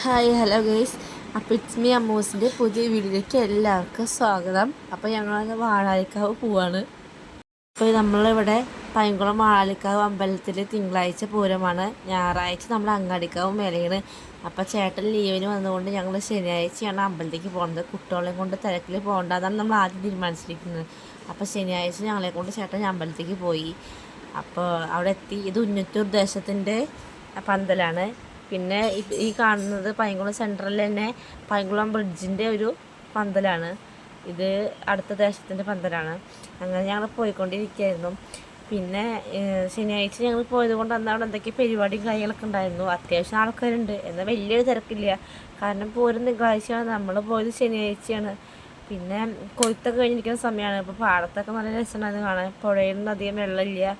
Hi hello guys. അപ്പോൾ it's me അമ്മൂസിൻ്റെ പുതിയ വീഡിയോയിലേക്ക് എല്ലാവർക്കും സ്വാഗതം. അപ്പോൾ ഞങ്ങൾ വാഴാലിക്കാവ് പോവാണ്. അപ്പോൾ നമ്മളിവിടെ പൈങ്കുളം വാഴാലിക്കാവ് അമ്പലത്തിൽ തിങ്കളാഴ്ച പൂരമാണ്, ഞായറാഴ്ച നമ്മൾ അങ്ങാടിക്കാവ് മേലെയാണ്. അപ്പോൾ ചേട്ടൻ ലീവിന് വന്നുകൊണ്ട് ഞങ്ങൾ ശനിയാഴ്ചയാണ് അമ്പലത്തേക്ക് പോകുന്നത്. കുട്ടികളെയും കൊണ്ട് തിരക്കിൽ പോകേണ്ടതാണ് നമ്മൾ ആദ്യം തീരുമാനിച്ചിരിക്കുന്നത്. അപ്പോൾ ശനിയാഴ്ച ഞങ്ങളെ കൊണ്ട് ചേട്ടൻ അമ്പലത്തേക്ക് പോയി. അപ്പോൾ അവിടെ എത്തി. ഇത് ഉന്നത്തൂർ ദേശത്തിൻ്റെ പന്തലാണ്. പിന്നെ ഈ കാണുന്നത് പൈങ്കുളം സെൻട്രലിൽ തന്നെ പൈങ്കുളം ബ്രിഡ്ജിൻ്റെ ഒരു പന്തലാണ്. ഇത് അടുത്ത ദേശത്തിൻ്റെ പന്തലാണ്. അങ്ങനെ ഞങ്ങൾ പോയിക്കൊണ്ടിരിക്കുകയായിരുന്നു. പിന്നെ ശനിയാഴ്ച ഞങ്ങൾ പോയത് കൊണ്ട് അന്ന് അവിടെ എന്തൊക്കെ പരിപാടിയും കാര്യങ്ങളൊക്കെ ഉണ്ടായിരുന്നു. അത്യാവശ്യം ആൾക്കാരുണ്ട്, എന്നാൽ വലിയൊരു തിരക്കില്ല. കാരണം പൂരം തിങ്കളാഴ്ചയാണ്, നമ്മൾ പോയത് ശനിയാഴ്ചയാണ്. പിന്നെ കൊയ്ത്തൊക്കെ കഴിഞ്ഞിരിക്കുന്ന സമയമാണ്. ഇപ്പോൾ പാടത്തൊക്കെ നല്ല രസമായിരുന്നു കാണാൻ. പുഴയിലൊന്നും അധികം വെള്ളമില്ല.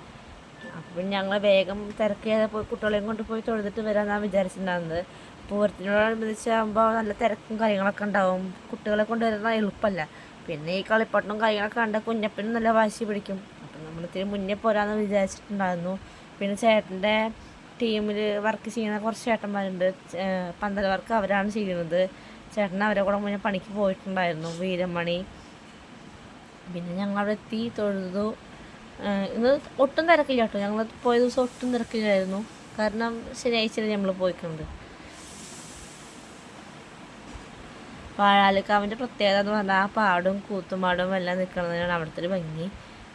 അപ്പം ഞങ്ങൾ വേഗം തിരക്കിയാതെ പോയി കുട്ടികളെയും കൊണ്ട് പോയി തൊഴുതിട്ട് വരാമെന്നാണ് വിചാരിച്ചിട്ടുണ്ടാകുന്നത്. പൂരത്തിനോടനുബന്ധിച്ചാകുമ്പോൾ നല്ല തിരക്കും കാര്യങ്ങളൊക്കെ ഉണ്ടാവും. കുട്ടികളെ കൊണ്ട് വരുന്ന എളുപ്പമല്ല. പിന്നെ ഈ കളിപ്പാട്ടവും കാര്യങ്ങളൊക്കെ കണ്ട കുഞ്ഞപ്പനും നല്ല വാശി പിടിക്കും. അപ്പം നമ്മൾ ഇത്തിരി മുന്നേ പോരാമെന്ന് വിചാരിച്ചിട്ടുണ്ടായിരുന്നു. പിന്നെ ചേട്ടൻ്റെ ടീമിൽ വർക്ക് ചെയ്യുന്ന കുറച്ച് ചേട്ടന്മാരുണ്ട്. പന്തൽ വർക്ക് അവരാണ് ചെയ്യുന്നത്. ചേട്ടൻ അവരെ കൂടെ മുന്നേ പണിക്ക് പോയിട്ടുണ്ടായിരുന്നു, വീരമണി. പിന്നെ ഞങ്ങളവിടെ എത്തി, തൊഴുതു. ഇന്ന് ഒട്ടും തിരക്കില്ല കേട്ടോ. ഞങ്ങൾ പോയ ദിവസം ഒട്ടും തിരക്കില്ലായിരുന്നു. കാരണം ശനിയാഴ്ച നമ്മൾ പോയിട്ടുണ്ട്. വാഴാലിക്കാവിൻ്റെ പ്രത്യേകത എന്ന് പറഞ്ഞാൽ ആ പാടും കൂത്തുമാടും എല്ലാം നിൽക്കുന്നതിനാണ് അവിടുത്തെ ഒരു ഭംഗി.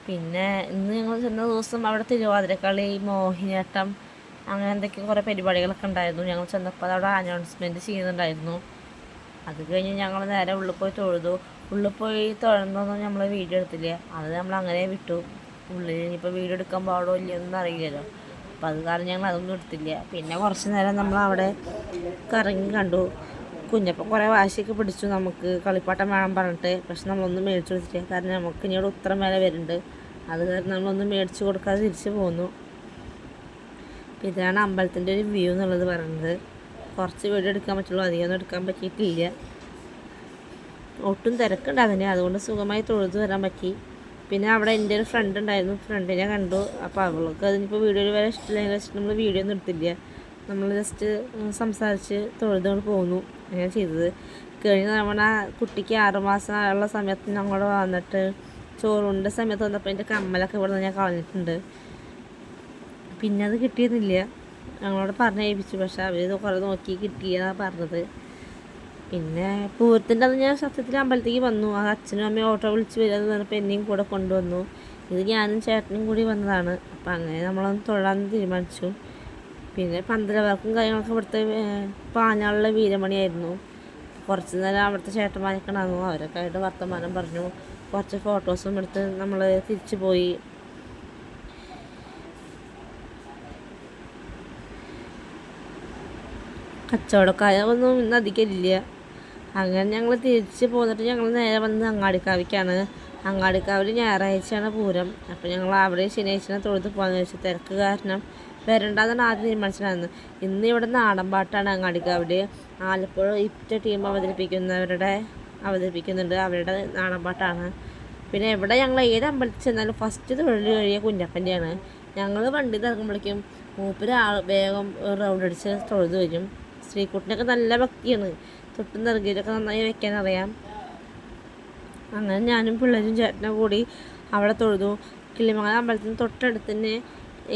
പിന്നെ ഇന്ന് ഞങ്ങൾ ചെന്ന ദിവസം അവിടെ തിരുവാതിരക്കളി, മോഹിനിയാട്ടം, അങ്ങനെ എന്തൊക്കെ കുറേ പരിപാടികളൊക്കെ ഉണ്ടായിരുന്നു. ഞങ്ങൾ ചെന്നപ്പോൾ അവിടെ അനൗൺസ്മെൻറ്റ് ചെയ്യുന്നുണ്ടായിരുന്നു. അത് കഴിഞ്ഞ് ഞങ്ങൾ നേരെ ഉള്ളിൽ പോയി തൊഴുതു. ഉള്ളിൽ പോയി തൊഴുന്നൊന്നും നമ്മൾ വീഡിയോ എടുത്തില്ല, അത് നമ്മൾ അങ്ങനെ വിട്ടു. ഉള്ളിൽ ഇനിയിപ്പോൾ വീഡിയോ എടുക്കാൻ പാടോ ഇല്ലയെന്നൊന്നും അറിയില്ലല്ലോ. അപ്പോൾ അത് കാരണം ഞങ്ങൾ അതൊന്നും എടുത്തില്ല. പിന്നെ കുറച്ച് നേരം നമ്മൾ അവിടെ കറങ്ങി കണ്ടു. കുഞ്ഞപ്പം കുറേ വാശിയൊക്കെ പിടിച്ചു, നമുക്ക് കളിപ്പാട്ടം വേണം പറഞ്ഞിട്ട്. പക്ഷെ നമ്മളൊന്നും മേടിച്ചു കൊടുത്തില്ല. കാരണം നമുക്ക് ഇനിയോട് ഉത്തരം മേലെ വരുന്നുണ്ട്. അത് കാരണം നമ്മളൊന്നും മേടിച്ചു കൊടുക്കാതെ തിരിച്ച് പോന്നു. ഇതാണ് അമ്പലത്തിൻ്റെ ഒരു വ്യൂ എന്നുള്ളത് പറയുന്നത്. കുറച്ച് വീഡിയോ എടുക്കാൻ പറ്റുള്ളൂ, അധികമൊന്നും എടുക്കാൻ പറ്റിയിട്ടില്ല. ഒട്ടും തിരക്കുണ്ടാകുന്നില്ല, അതുകൊണ്ട് സുഖമായി തൊഴുതു വരാൻ പറ്റി. പിന്നെ അവിടെ എൻ്റെ ഒരു ഫ്രണ്ട് ഉണ്ടായിരുന്നു, ഫ്രണ്ടിനെ കണ്ടു. അപ്പോൾ അവൾക്ക് അതിനിപ്പോൾ വീഡിയോയിൽ വരെ ഇഷ്ടമില്ല വെച്ചിട്ട് നമ്മൾ വീഡിയോ ഒന്നും എടുത്തില്ല. നമ്മൾ ജസ്റ്റ് സംസാരിച്ച് തൊഴുതുകൊണ്ട് പോന്നു. അങ്ങനെ ചെയ്തത്. കഴിഞ്ഞ തവണ കുട്ടിക്ക് 6 മാസം ഉള്ള സമയത്ത് ഞങ്ങൾ വന്നിട്ട് ചോറുണ്ട സമയത്ത് വന്നപ്പോൾ എൻ്റെ കമ്മലൊക്കെ ഇവിടെ നിന്ന് ഞാൻ കളഞ്ഞിട്ടുണ്ട്. പിന്നെ അത് കിട്ടിയിരുന്നില്ല. ഞങ്ങളോട് പറഞ്ഞേൽപ്പിച്ചു, പക്ഷെ അവർ കുറേ നോക്കി കിട്ടിയെന്നാണ് പറഞ്ഞത്. പിന്നെ പൂരത്തിൻ്റെ അത് ഞാൻ സത്യത്തിൽ അമ്പലത്തേക്ക് വന്നു. ആ അച്ഛനും അമ്മയും ഓട്ടോ വിളിച്ച് വരികയെന്ന് പറഞ്ഞപ്പോൾ എന്നെയും കൂടെ കൊണ്ടുവന്നു. ഇത് ഞാനും ചേട്ടനും കൂടി വന്നതാണ്. അപ്പം അങ്ങനെ നമ്മളൊന്ന് തൊഴാൻ തീരുമാനിച്ചു. പിന്നെ പന്തലവർക്കും കാര്യങ്ങളൊക്കെ ഇവിടുത്തെ പാഞ്ഞാളുള്ള വീരമണിയായിരുന്നു. കുറച്ച് നേരം അവിടുത്തെ ചേട്ടന്മാരൊക്കെ ഉണ്ടായിരുന്നു. അവരൊക്കെ ആയിട്ട് വർത്തമാനം പറഞ്ഞു. കുറച്ച് ഫോട്ടോസും എടുത്ത് നമ്മൾ തിരിച്ചു പോയി. കച്ചവടക്കാരൊന്നും ഇന്ന് അധികം ഇല്ല. അങ്ങനെ ഞങ്ങൾ തിരിച്ച് പോന്നിട്ട് ഞങ്ങൾ നേരെ വന്ന് അങ്ങാടിക്കാവിക്കാണ്. അങ്ങാടിക്കാവിൽ ഞായറാഴ്ചയാണ് പൂരം. അപ്പോൾ ഞങ്ങൾ അവിടെ ശനിയാഴ്ച തൊഴുത്ത് പോകാമെന്ന് വെച്ചാൽ തിരക്ക് കാരണം വരണ്ടെന്നാണ് ആദ്യം തീരുമാനിച്ചിട്ടുണ്ടായിരുന്നു. ഇന്ന് ഇവിടെ നാടൻ പാട്ടാണ് അങ്ങാടിക്കാവിൽ. ആലപ്പുഴ ഇറ്റ ടീം അവതരിപ്പിക്കുന്നുണ്ട്, അവരുടെ നാടൻ പാട്ടാണ്. പിന്നെ ഇവിടെ ഞങ്ങൾ ഏത് അമ്പലത്തിൽ ചെന്നാലും ഫസ്റ്റ് തൊഴിൽ കഴിയുക കുഞ്ഞപ്പൻ്റെയാണ്. ഞങ്ങൾ വണ്ടി ഇറങ്ങുമ്പോഴേക്കും മൂപ്പര് വേഗം റൗണ്ട് അടിച്ച് തൊഴുത് വരും. ശ്രീകുട്ടിനൊക്കെ നല്ല ഭക്തിയാണ്, തൊട്ടും നിറകിലൊക്കെ നന്നായി വെക്കാനറിയാം. അങ്ങനെ ഞാനും പിള്ളേരും ചേട്ടനും കൂടി അവിടെ തൊഴുതു. കിളിമംഗലം അമ്പലത്തിന് തൊട്ടടുത്ത് തന്നെ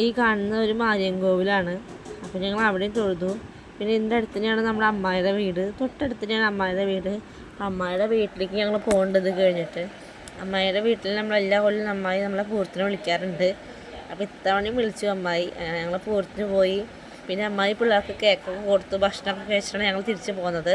ഈ കാണുന്ന ഒരു മാരിയങ്കോവിലാണ്. അപ്പോൾ ഞങ്ങൾ അവിടെയും തൊഴുതു. പിന്നെ ഇതിൻ്റെ അടുത്ത് തന്നെയാണ് നമ്മുടെ അമ്മായിയുടെ വീട്, തൊട്ടടുത്ത് തന്നെയാണ് അമ്മായിയുടെ വീട്. അമ്മായിയുടെ വീട്ടിലേക്ക് ഞങ്ങൾ പോകേണ്ടത് കഴിഞ്ഞിട്ട്. അമ്മായിയുടെ വീട്ടിൽ നമ്മളെല്ലാ കൊല്ലം അമ്മായി നമ്മളെ പൂരത്തിന് വിളിക്കാറുണ്ട്. അപ്പോൾ ഇത്തവണയും വിളിച്ചു അമ്മായി. ഞങ്ങൾ പൂരത്തിന് പോയി. പിന്നെ അമ്മായി പിള്ളേർക്ക് കേക്കൊക്കെ കൊടുത്തു, ഭക്ഷണമൊക്കെ കഴിച്ചിട്ടാണ് ഞങ്ങൾ തിരിച്ചു പോകുന്നത്.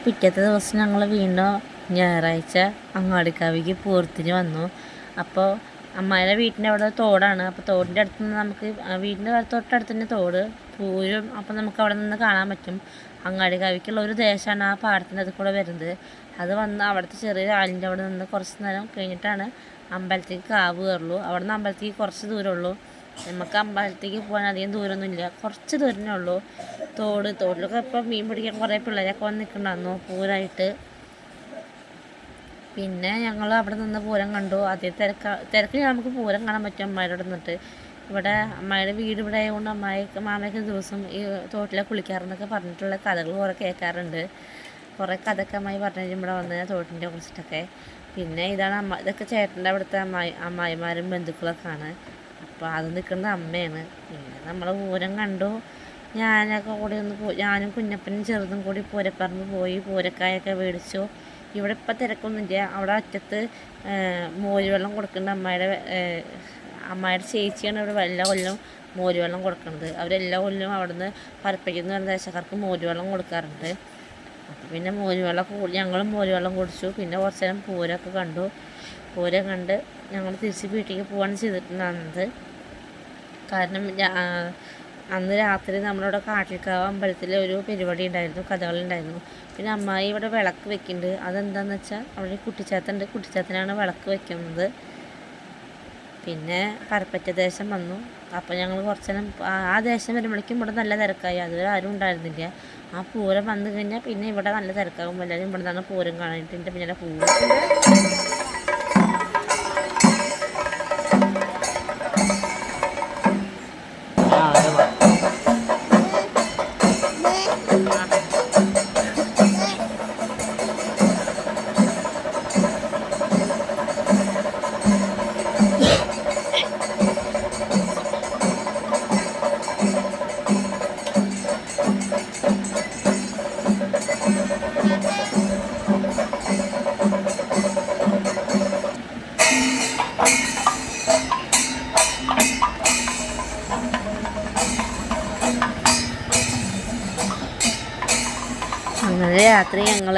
പിറ്റത്തെ ദിവസം ഞങ്ങൾ വീണ്ടും ഞായറാഴ്ച അങ്ങാടിക്കാവിക്ക് പൂരത്തിന് വന്നു. അപ്പോൾ അമ്മായിയുടെ വീട്ടിൻ്റെ അവിടെ തോടാണ്. അപ്പോൾ തോടിൻ്റെ അടുത്ത് നിന്ന് നമുക്ക് വീടിൻ്റെ തൊട്ടടുത്ത് തന്നെ തോട് പൂരം. അപ്പോൾ നമുക്ക് അവിടെ നിന്ന് കാണാൻ പറ്റും. അങ്ങാടിക്കാവിക്കുള്ള ഒരു ദേശമാണ് ആ പാടത്തിൻ്റെ അത് കൂടെ വരുന്നത്. അത് വന്ന് അവിടുത്തെ ചെറിയ ആലിൻ്റെ അവിടെ നിന്ന് കുറച്ച് നേരം കഴിഞ്ഞിട്ടാണ് അമ്പലത്തേക്ക് കാവ് കയറുള്ളൂ. അവിടെ നിന്ന് അമ്പലത്തേക്ക് കുറച്ച് ദൂരമുള്ളൂ. നമുക്ക് അമ്പലത്തേക്ക് പോകാൻ അധികം ദൂരമൊന്നുമില്ല, കുറച്ച് ദൂരമേ ഉള്ളൂ. തോടിലൊക്കെ ഇപ്പോൾ മീൻ പിടിക്കാൻ കുറേ പിള്ളേരൊക്കെ വന്ന് നിൽക്കണ്ടായിരുന്നു പൂരമായിട്ട്. പിന്നെ ഞങ്ങൾ അവിടെ നിന്ന് പൂരം കണ്ടു. അതേ തിരക്ക് നമുക്ക് പൂരം കാണാൻ പറ്റും അമ്മായിയുടെ നിന്നിട്ട്. ഇവിടെ അമ്മായിയുടെ വീട് ഇവിടെ ആയതുകൊണ്ട് മാമയൊക്കെ ദിവസം ഈ തോട്ടിലെ കുളിക്കാറെന്നൊക്കെ പറഞ്ഞിട്ടുള്ള കഥകൾ കുറേ കേൾക്കാറുണ്ട്. കുറേ കഥയൊക്കെ അമ്മായി പറഞ്ഞു ഇവിടെ വന്ന് തോട്ടിൻ്റെ കുറിച്ചിട്ടൊക്കെ. പിന്നെ ഇതാണ് ഇതൊക്കെ ചേട്ടൻ്റെ അവിടുത്തെ അമ്മായിമാരും ബന്ധുക്കളൊക്കെയാണ്. അപ്പോൾ അത് നിൽക്കുന്നത് അമ്മയാണ്. പിന്നെ നമ്മൾ പൂരം കണ്ടു. ഞാനൊക്കെ കൂടി ഞാനും കുഞ്ഞപ്പനും ചെറുതും കൂടി പൂരപ്പറമ്പ് പോയി പൂരക്കായൊക്കെ മേടിച്ചു. ഇവിടെ ഇപ്പം തിരക്കൊന്നുമില്ല. അവിടെ അറ്റത്ത് മോരുവെള്ളം കൊടുക്കുന്നുണ്ട്. അമ്മായിയുടെ ചേച്ചിയാണ് ഇവിടെ എല്ലാ കൊല്ലം മോരുവെള്ളം കൊടുക്കുന്നത്. അവരെല്ലാ കൊല്ലവും അവിടെ നിന്ന് പരപ്പയ്ക്കുന്ന ദേശക്കാർക്ക് മോരുവെള്ളം കൊടുക്കാറുണ്ട്. അപ്പോൾ പിന്നെ ഞങ്ങളും മോരുവെള്ളം കുടിച്ചു. പിന്നെ കുറച്ച് നേരം പൂരമൊക്കെ കണ്ടു. പൂരം കണ്ട് ഞങ്ങൾ തിരിച്ച് വീട്ടിലേക്ക് പോകാൻ ചെയ്തിട്ടുണ്ടായിരുന്നത്. കാരണം അന്ന് രാത്രി നമ്മളിവിടെ കാട്ടിൽക്കാവ് അമ്പലത്തിൽ ഒരു പരിപാടി ഉണ്ടായിരുന്നു, കഥകളി ഉണ്ടായിരുന്നു. പിന്നെ അമ്മായി ഇവിടെ വിളക്ക് വെക്കുന്നുണ്ട്. അതെന്താണെന്ന് വെച്ചാൽ അവിടെ കുട്ടിച്ചാത്തനുണ്ട്, കുട്ടിച്ചാത്തനാണ് വിളക്ക് വെക്കുന്നത്. പിന്നെ പരപ്പറ്റ ദേശം വന്നു. അപ്പോൾ ഞങ്ങൾ കുറച്ച് നേരം ആ ദേശം വരുമ്പോഴേക്കും ഇവിടെ നല്ല തിരക്കായി. അതുവരെ ആരും ഉണ്ടായിരുന്നില്ല. ആ പൂരം വന്നു കഴിഞ്ഞാൽ പിന്നെ ഇവിടെ നല്ല തിരക്കാകും. എല്ലാവരും ഇവിടെ നിന്നാണ് പൂരം കാണാനായിട്ട് എൻ്റെ പിന്നീട് പൂരം. അങ്ങനെ രാത്രി ഞങ്ങൾ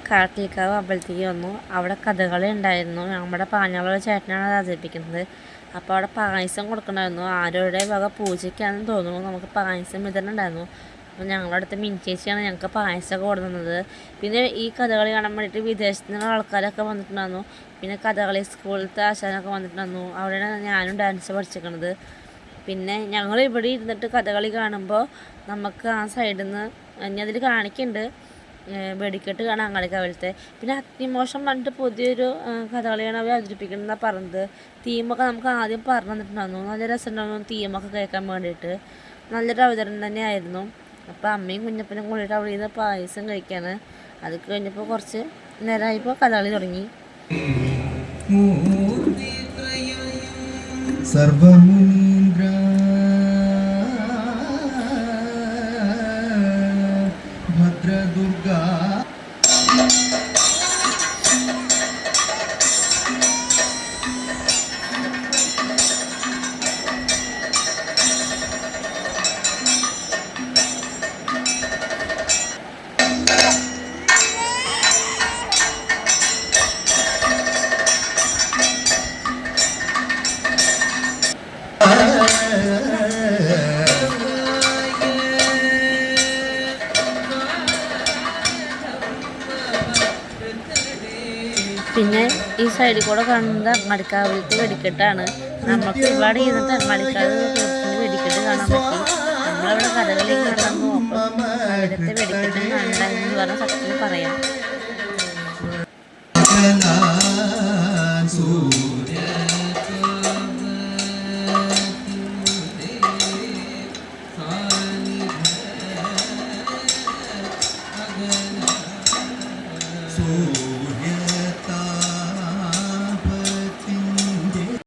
കാട്ടിൽക്കാവ് അമ്പലത്തേക്ക് വന്നു. അവിടെ കഥകളി ഉണ്ടായിരുന്നു. നമ്മുടെ പാഞ്ഞാളുള്ള ചേട്ടനാണ് അത് അവതരിപ്പിക്കുന്നത്. അപ്പോൾ അവിടെ പായസം കൊടുക്കണമായിരുന്നു. ആരോടെ വക പൂജയ്ക്കാണെന്ന് തോന്നുന്നു. നമുക്ക് പായസം വിതരണം ഉണ്ടായിരുന്നു. അപ്പോൾ ഞങ്ങളുടെ അടുത്ത് മിനിച്ചേച്ചിയാണ് ഞങ്ങൾക്ക് പായസമൊക്കെ കൊടുക്കുന്നത്. പിന്നെ ഈ കഥകളി കാണാൻ വേണ്ടിയിട്ട് വിദേശത്തു നിന്നുള്ള ആൾക്കാരൊക്കെ വന്നിട്ടുണ്ടായിരുന്നു. പിന്നെ കഥകളി സ്കൂളിലത്തെ ആശാനൊക്കെ വന്നിട്ടുണ്ടായിരുന്നു. അവിടെയാണ് ഞാനും ഡാൻസ് പഠിച്ചിരിക്കുന്നത്. പിന്നെ ഞങ്ങൾ ഇവിടെ ഇരുന്നിട്ട് കഥകളി കാണുമ്പോൾ നമുക്ക് ആ സൈഡിൽ നിന്ന് ഇനി അതിൽ കാണിക്കുന്നുണ്ട് വെടിക്കെട്ട് കാണാൻ അങ്ങാടിക്കാവിലത്തെ. പിന്നെ അഗ്നിമോഷം പറഞ്ഞിട്ട് പുതിയൊരു കഥകളിയാണ് അവർ അവതരിപ്പിക്കുന്നതെന്നാണ് പറഞ്ഞത്. തീമൊക്കെ നമുക്ക് ആദ്യം പറഞ്ഞു തന്നിട്ടുണ്ടായിരുന്നു. നല്ല രസമുണ്ടായിരുന്നു തീമൊക്കെ കേൾക്കാൻ വേണ്ടിയിട്ട്. നല്ലൊരു അവതരണം തന്നെയായിരുന്നു. അപ്പോൾ അമ്മയും കുഞ്ഞപ്പനും കൂടിയിട്ട് അവിടെ നിന്ന് പായസം കഴിക്കാണ്. അത് കഴിഞ്ഞപ്പോൾ കുറച്ച് നേരമായപ്പോൾ കഥകളി തുടങ്ങി. സർവമുനീന്ദ്ര ഭദ്രദുർഗാ പിന്നെ ഈ സൈഡിൽ കൂടെ കാണുന്നത് അങ്ങാടിക്കാവിലത്തെ വെടിക്കെട്ടാണ്. നമുക്ക് ഒരുപാട് ഇരുന്നിട്ട് അങ്ങാടിക്കാവ് വെടിക്കെട്ട് കാണാൻ പറ്റി. നമ്മളവിടെ കഥകളിലേക്ക് നടന്നു അപ്പം അവിടുത്തെ വെടിക്കെട്ട് കണ്ടെന്ന് പറഞ്ഞ സത്യത്തിൽ പറയാം. സൂര്യ